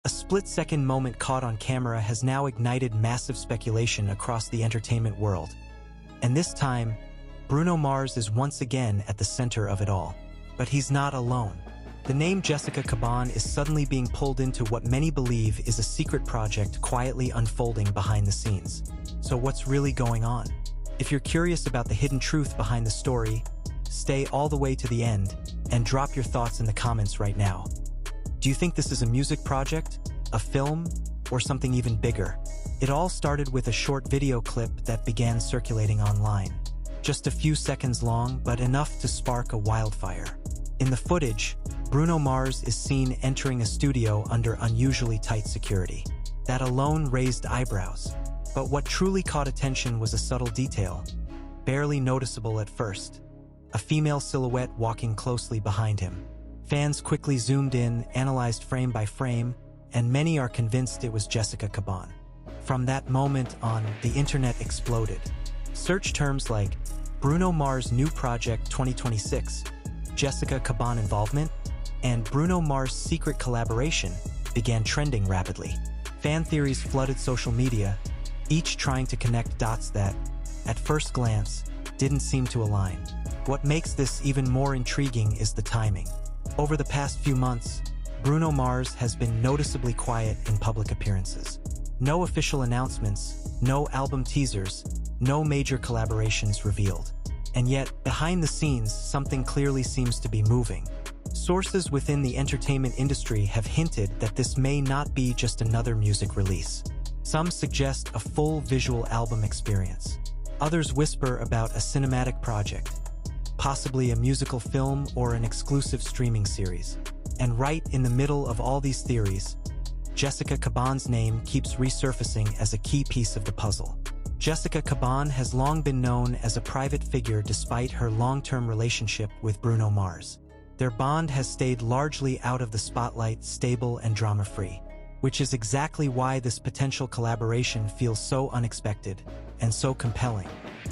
A split-second moment caught on camera has now ignited massive speculation across the entertainment world. And this time, Bruno Mars is once again at the center of it all. But he's not alone. The name Jessica Caban is suddenly being pulled into what many believe is a secret project quietly unfolding behind the scenes. So what's really going on? If you're curious about the hidden truth behind the story, stay all the way to the end and drop your thoughts in the comments right now. Do you think this is a music project, a film, or something even bigger? It all started with a short video clip that began circulating online. Just a few seconds long, but enough to spark a wildfire. In the footage, Bruno Mars is seen entering a studio under unusually tight security. That alone raised eyebrows. But what truly caught attention was a subtle detail, barely noticeable at first. A female silhouette walking closely behind him. Fans quickly zoomed in, analyzed frame by frame, and many are convinced it was Jessica Caban. From that moment on, the internet exploded. Search terms like Bruno Mars' new project 2026, Jessica Caban involvement, and Bruno Mars' secret collaboration began trending rapidly. Fan theories flooded social media, each trying to connect dots that, at first glance, didn't seem to align. What makes this even more intriguing is the timing. Over the past few months, Bruno Mars has been noticeably quiet in public appearances. No official announcements, no album teasers, no major collaborations revealed. And yet, behind the scenes, something clearly seems to be moving. Sources within the entertainment industry have hinted that this may not be just another music release. Some suggest a full visual album experience. Others whisper about a cinematic project, possibly a musical film or an exclusive streaming series. And right in the middle of all these theories, Jessica Caban's name keeps resurfacing as a key piece of the puzzle. Jessica Caban has long been known as a private figure despite her long-term relationship with Bruno Mars. Their bond has stayed largely out of the spotlight, stable and drama-free, which is exactly why this potential collaboration feels so unexpected and so compelling.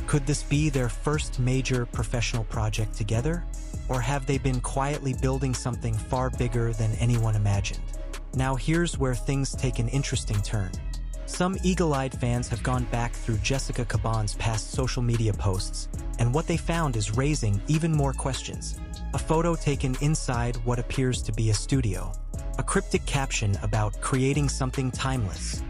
Could this be their first major professional project together? Or have they been quietly building something far bigger than anyone imagined? Now here's where things take an interesting turn. Some eagle-eyed fans have gone back through Jessica Caban's past social media posts, and what they found is raising even more questions. A photo taken inside what appears to be a studio. A cryptic caption about creating something timeless.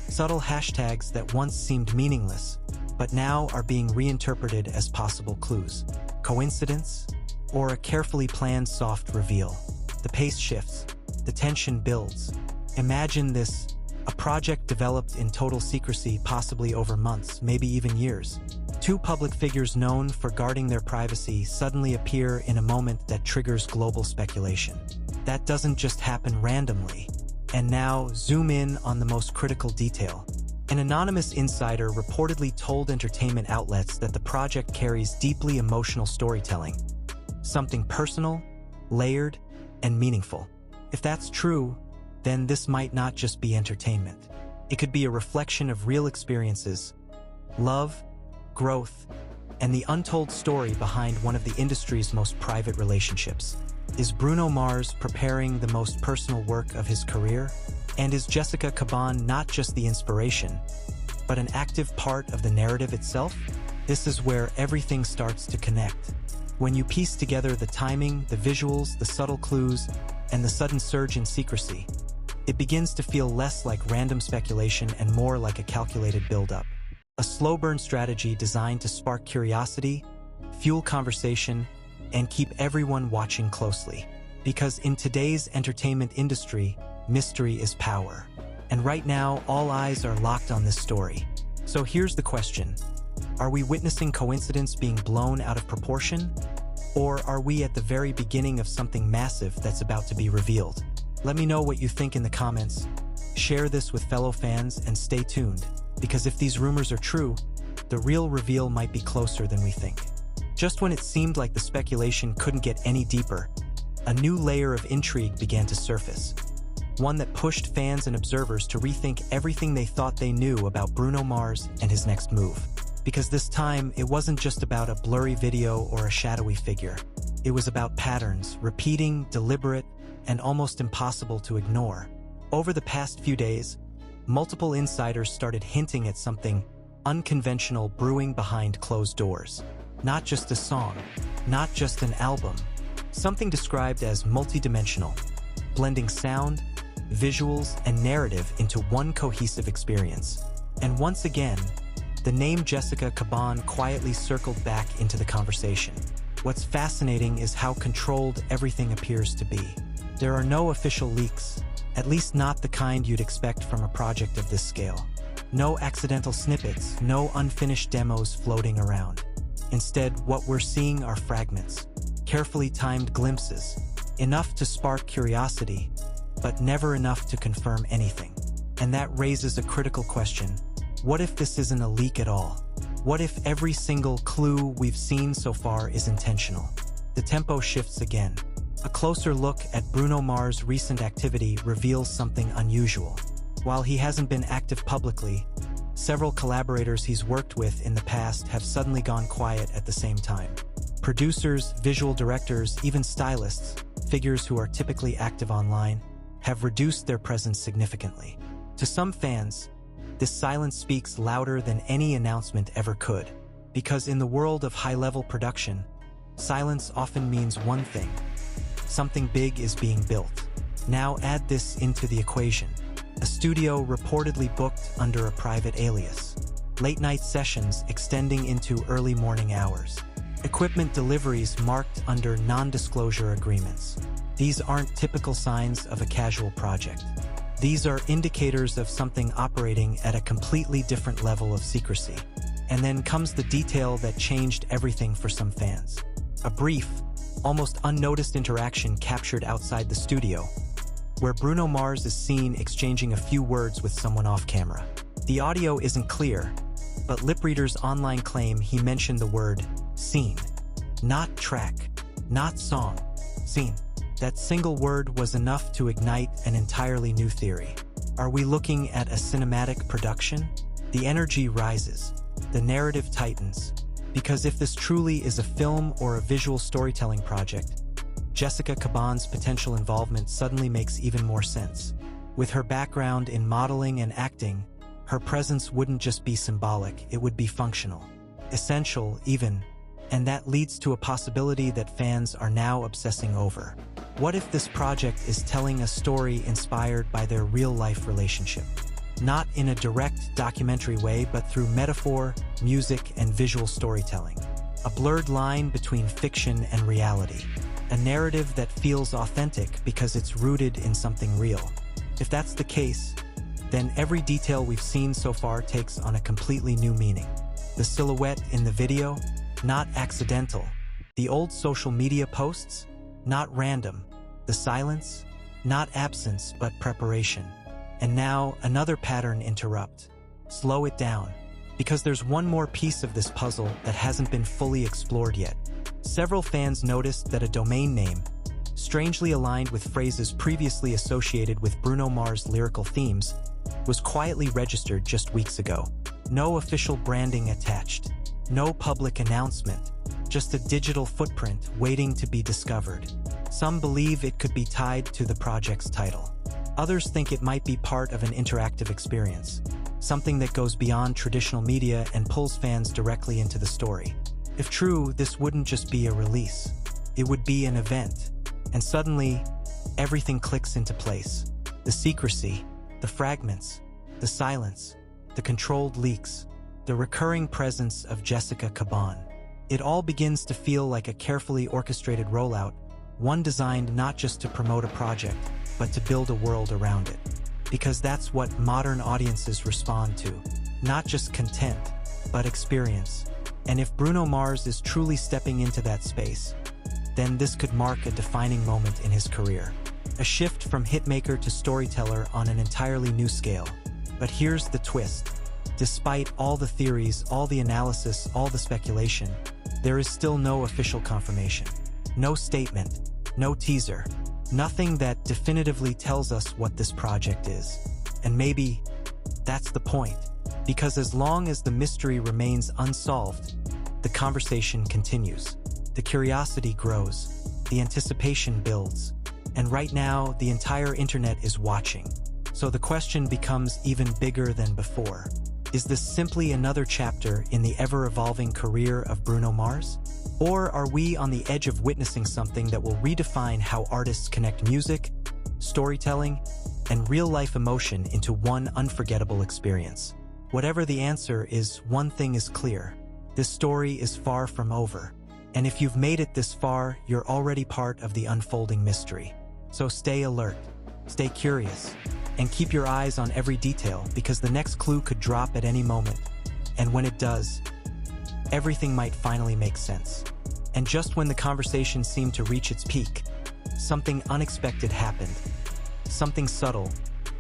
Subtle hashtags that once seemed meaningless, but now are being reinterpreted as possible clues. Coincidence? Or a carefully planned soft reveal? The pace shifts. The tension builds. Imagine this, a project developed in total secrecy, possibly over months, maybe even years. Two public figures known for guarding their privacy suddenly appear in a moment that triggers global speculation. That doesn't just happen randomly. And now, zoom in on the most critical detail. An anonymous insider reportedly told entertainment outlets that the project carries deeply emotional storytelling. Something personal, layered, and meaningful. If that's true, then this might not just be entertainment. It could be a reflection of real experiences, love, growth, and the untold story behind one of the industry's most private relationships. Is Bruno Mars preparing the most personal work of his career? And is Jessica Caban not just the inspiration, but an active part of the narrative itself? This is where everything starts to connect. When you piece together the timing, the visuals, the subtle clues, and the sudden surge in secrecy, it begins to feel less like random speculation and more like a calculated build-up. A slow-burn strategy designed to spark curiosity, fuel conversation, and keep everyone watching closely. Because in today's entertainment industry, mystery is power. And right now, all eyes are locked on this story. So here's the question. Are we witnessing coincidence being blown out of proportion? Or are we at the very beginning of something massive that's about to be revealed? Let me know what you think in the comments. Share this with fellow fans and stay tuned, because if these rumors are true, the real reveal might be closer than we think. Just when it seemed like the speculation couldn't get any deeper, a new layer of intrigue began to surface. One that pushed fans and observers to rethink everything they thought they knew about Bruno Mars and his next move. Because this time, it wasn't just about a blurry video or a shadowy figure. It was about patterns, repeating, deliberate, and almost impossible to ignore. Over the past few days, multiple insiders started hinting at something unconventional brewing behind closed doors. Not just a song, not just an album, something described as multidimensional, blending sound, visuals, and narrative into one cohesive experience. And once again, the name Jessica Caban quietly circled back into the conversation. What's fascinating is how controlled everything appears to be. There are no official leaks, at least not the kind you'd expect from a project of this scale. No accidental snippets, no unfinished demos floating around. Instead, what we're seeing are fragments, carefully timed glimpses, enough to spark curiosity, but never enough to confirm anything. And that raises a critical question. What if this isn't a leak at all? What if every single clue we've seen so far is intentional? The tempo shifts again. A closer look at Bruno Mars' recent activity reveals something unusual. While he hasn't been active publicly, several collaborators he's worked with in the past have suddenly gone quiet at the same time. Producers, visual directors, even stylists, figures who are typically active online, have reduced their presence significantly. To some fans, this silence speaks louder than any announcement ever could, because in the world of high-level production, silence often means one thing: something big is being built. Now add this into the equation. A studio reportedly booked under a private alias. Late-night sessions extending into early morning hours. Equipment deliveries marked under non-disclosure agreements. These aren't typical signs of a casual project. These are indicators of something operating at a completely different level of secrecy. And then comes the detail that changed everything for some fans. A brief, almost unnoticed interaction captured outside the studio, where Bruno Mars is seen exchanging a few words with someone off camera. The audio isn't clear, but lip readers online claim he mentioned the word scene. Not track, not song, scene. That single word was enough to ignite an entirely new theory. Are we looking at a cinematic production? The energy rises, the narrative tightens, because if this truly is a film or a visual storytelling project, Jessica Caban's potential involvement suddenly makes even more sense. With her background in modeling and acting, her presence wouldn't just be symbolic, it would be functional, essential even, and that leads to a possibility that fans are now obsessing over. What if this project is telling a story inspired by their real-life relationship? Not in a direct documentary way, but through metaphor, music, and visual storytelling. A blurred line between fiction and reality. A narrative that feels authentic because it's rooted in something real. If that's the case, then every detail we've seen so far takes on a completely new meaning. The silhouette in the video, not accidental. The old social media posts, not random. The silence, not absence but preparation. And now another pattern interrupt. Slow it down, because there's one more piece of this puzzle that hasn't been fully explored yet. Several fans noticed that a domain name, strangely aligned with phrases previously associated with Bruno Mars' lyrical themes, was quietly registered just weeks ago. No official branding attached. No public announcement. Just a digital footprint waiting to be discovered. Some believe it could be tied to the project's title. Others think it might be part of an interactive experience, something that goes beyond traditional media and pulls fans directly into the story. If true, this wouldn't just be a release. It would be an event. And suddenly, everything clicks into place. The secrecy, the fragments, the silence, the controlled leaks, the recurring presence of Jessica Caban. It all begins to feel like a carefully orchestrated rollout, one designed not just to promote a project, but to build a world around it. Because that's what modern audiences respond to. Not just content, but experience. And if Bruno Mars is truly stepping into that space, then this could mark a defining moment in his career. A shift from hitmaker to storyteller on an entirely new scale. But here's the twist. Despite all the theories, all the analysis, all the speculation, there is still no official confirmation. No statement, no teaser, nothing that definitively tells us what this project is. And maybe that's the point, because as long as the mystery remains unsolved, the conversation continues. The curiosity grows, the anticipation builds, and right now the entire internet is watching. So the question becomes even bigger than before. Is this simply another chapter in the ever-evolving career of Bruno Mars? Or are we on the edge of witnessing something that will redefine how artists connect music, storytelling, and real-life emotion into one unforgettable experience? Whatever the answer is, one thing is clear. This story is far from over. And if you've made it this far, you're already part of the unfolding mystery. So stay alert, stay curious, and keep your eyes on every detail, because the next clue could drop at any moment. And when it does, everything might finally make sense. And just when the conversation seemed to reach its peak, something unexpected happened. Something subtle,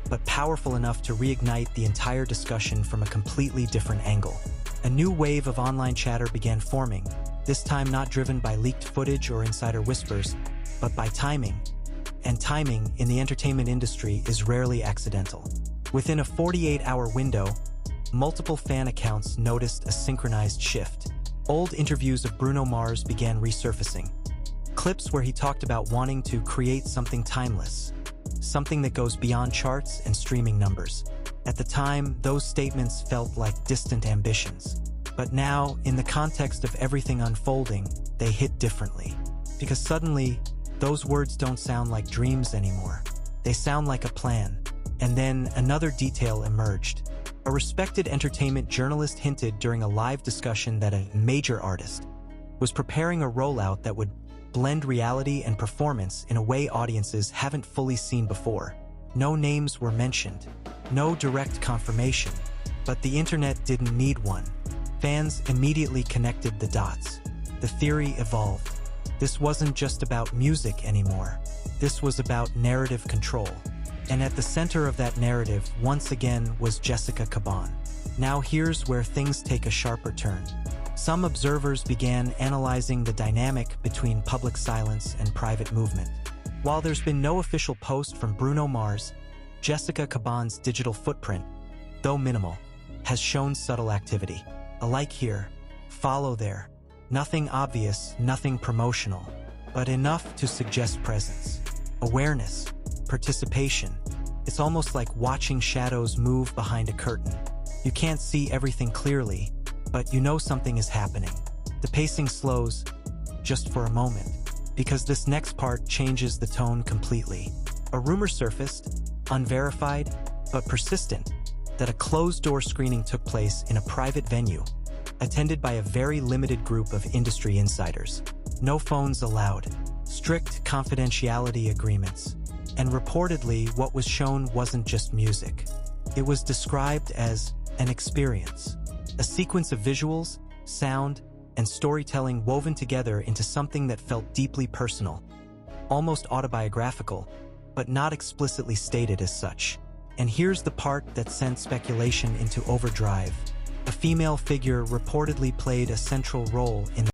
but powerful enough to reignite the entire discussion from a completely different angle. A new wave of online chatter began forming, this time not driven by leaked footage or insider whispers, but by timing. And timing in the entertainment industry is rarely accidental. Within a 48-hour window, multiple fan accounts noticed a synchronized shift. Old interviews of Bruno Mars began resurfacing. Clips where he talked about wanting to create something timeless, something that goes beyond charts and streaming numbers. At the time, those statements felt like distant ambitions. But now, in the context of everything unfolding, they hit differently. Because suddenly, those words don't sound like dreams anymore. They sound like a plan. And then another detail emerged. A respected entertainment journalist hinted during a live discussion that a major artist was preparing a rollout that would blend reality and performance in a way audiences haven't fully seen before. No names were mentioned, no direct confirmation, but the internet didn't need one. Fans immediately connected the dots. The theory evolved. This wasn't just about music anymore. This was about narrative control. And at the center of that narrative, once again, was Jessica Caban. Now here's where things take a sharper turn. Some observers began analyzing the dynamic between public silence and private movement. While there's been no official post from Bruno Mars, Jessica Caban's digital footprint, though minimal, has shown subtle activity. A like here, follow there. Nothing obvious, nothing promotional, but enough to suggest presence, awareness, participation. It's almost like watching shadows move behind a curtain. You can't see everything clearly, but you know something is happening. The pacing slows, just for a moment, because this next part changes the tone completely. A rumor surfaced, unverified, but persistent, that a closed-door screening took place in a private venue, attended by a very limited group of industry insiders. No phones allowed, strict confidentiality agreements, and reportedly what was shown wasn't just music. It was described as an experience, a sequence of visuals, sound, and storytelling woven together into something that felt deeply personal, almost autobiographical, but not explicitly stated as such. And here's the part that sent speculation into overdrive. A female figure reportedly played a central role in